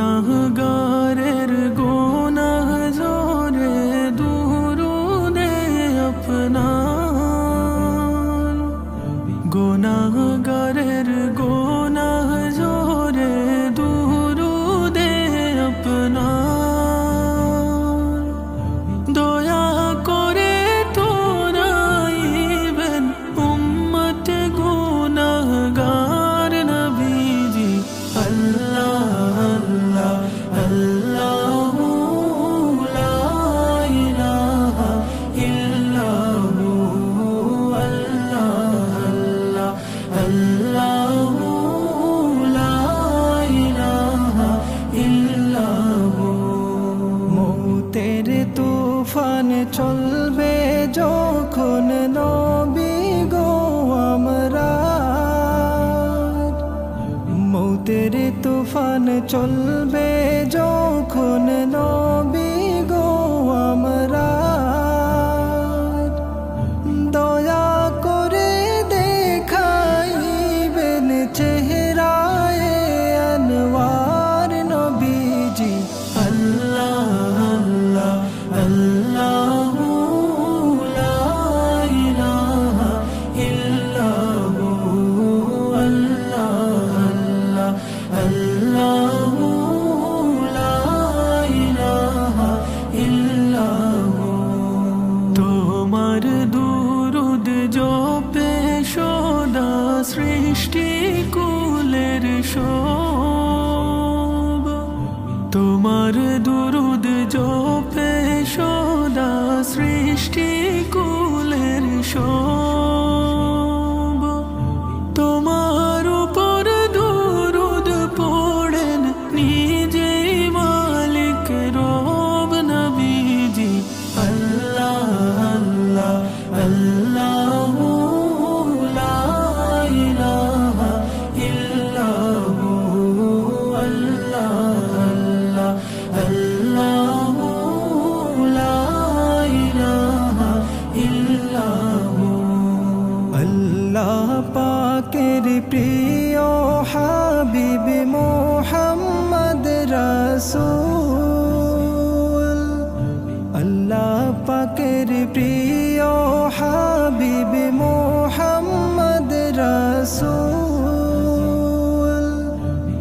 গুনাহগারের গুনাহ জোরে দুরুদে আপনার, গুনাহগারের গুনাহ জোরে দুরুদে আপনার। দয়া করে তোরাইবেন উম্মত গুনাহগার নবীজি। আল্লাহ আল্লাহু লা ইলাহা ইল্লাহু, আল্লাহ আল্লাহু লা ইলাহা ইল্লাহু। মৌতের তুফান চলবে যখন নবী গো আমরা, মৌতের তুফান চলবে যখন নবী গো আমরা। দয়া করে দেখাইবেন চেহারায়ে আনওয়ার নবীজি। আল্লাহ আল্লাহ আল্লাহু লা ইলাহা ইল্লাহু, আল্লাহ আল্লাহু লা ইলাহা ইল্লাহু। তোমার দুরুদ জপে সদা সৃষ্টি কুলের সব, তোমার দুরুদ জপে সদা সৃষ্টি কুলের সব। তোমার উপর দুরুদ পড়েন নিজেই মালিক রব নবীজি। আল্লাহ আল্লাহ আল্লাহু লা ইলাহা ইল্লাহু, আল্লাহ আল্লাহু লা ইলাহা ইল্লাহু। আল্লাহ পাকের প্রিয় হাবিব মুহাম্মদ রাসূল, আল্লাহ পাকের প্রিয় হাবিব মুহাম্মদ রাসূল।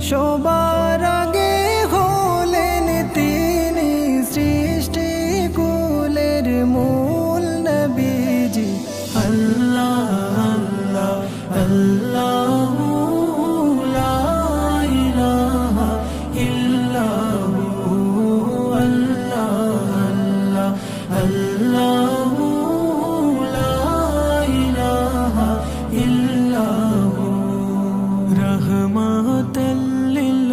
সবার আগে হলেন তিনি সৃষ্টি কুলের মূল নবীজি। আল্লাহ আল্লাহ আল্লাহু লা ইলাহা ইল্লাহু, আল্লাহ আল্লাহু লা ইলাহা ইল্লাহু। রহমাতাল লিল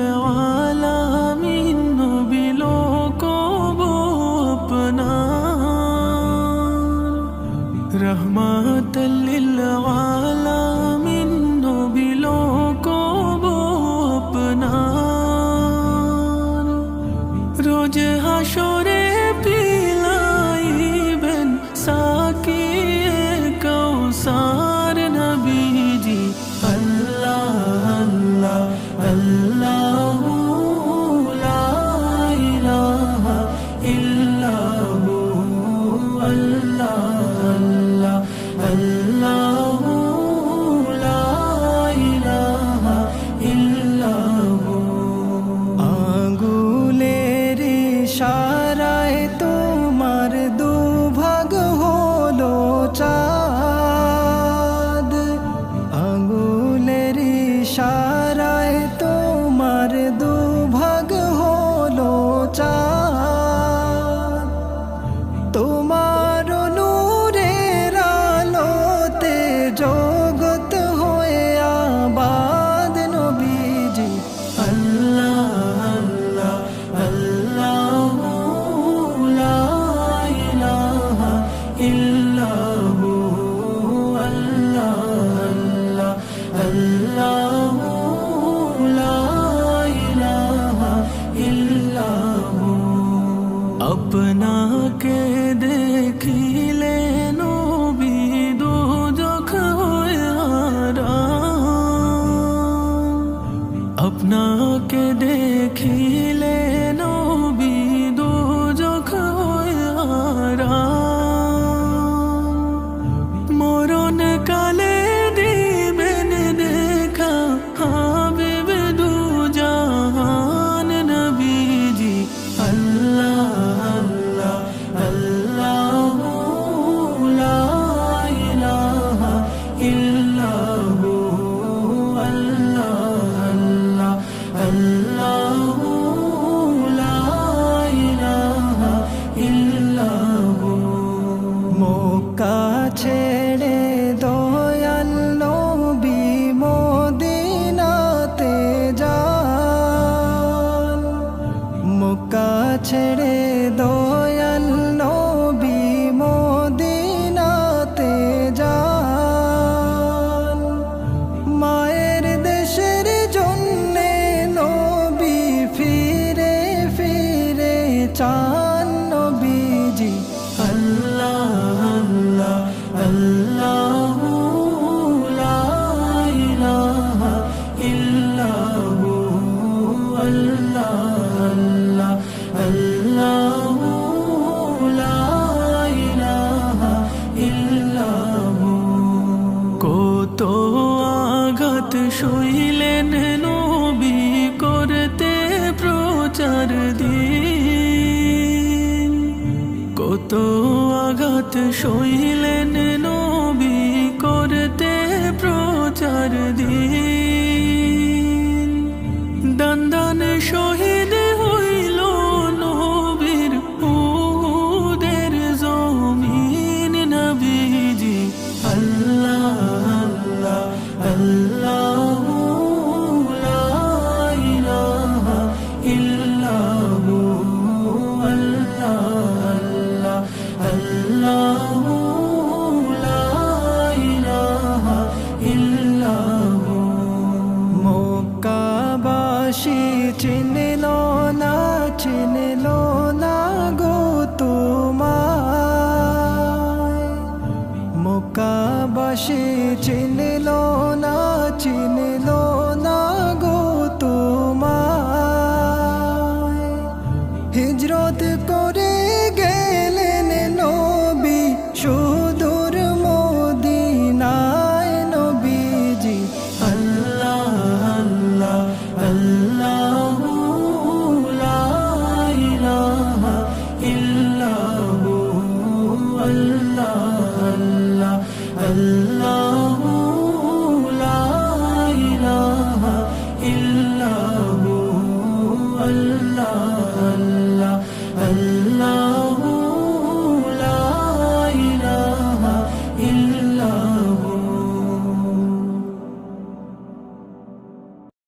দেখিলে নবী দোজখ হয়ে হারাম। মরণ কালে দিবেন দেখা হাবিব দু জাহান নবীজি। আল্লাহ আল্লাহ আল্লাহু লা ইলাহা ইল্লাহু আল্লাহ আল্লাহ আল্লাহু লা ইলাহা ইল্লাহু। মক্কা ছেড়ে দয়াল নবী মদিনাতে যান। মক্কা ছেড়ে দয়াল নবী মদিনাতে যান। মায়ের দেশের জন্যে নবী ফিরে ফিরে চান নবীজি। আল্লাহ আল্লাহ আল্লাহু লা ইলাহা ইল্লাহু আল্লাহ আল্লাহ আল্লাহু লা ইলাহা ইল্লাহু। কত আঘাত সইলেন নবী করতে প্রচার দিন। কত আঘাত সইলেন নবী করতে প্রচার দিন। দান দান শহীদ হইল নবীর উহুদের জমিন নবীজি। আল্লাহ আল্লাহ আল্লাহু লা ইলাহা ইল্লাহু আল্লাহ আল্লাহ আল্লাহু লা ইলাহা ইল্লাহু। মক্কাবাসী চিনল না চিনল না গো তোমায়। মক্কাবাসী চিনল না চিনল না গো তোমায়। হিজরত করে গেলেন নবী সুদূর মদিনায় নবীজি। আল্লাহ আল্লাহ আল্লাহু লা ইলাহা ইল্লাহু আল্লাহ আল্লাহ আল্লাহু লা ইলাহা ইল্লাহু আল্লাহ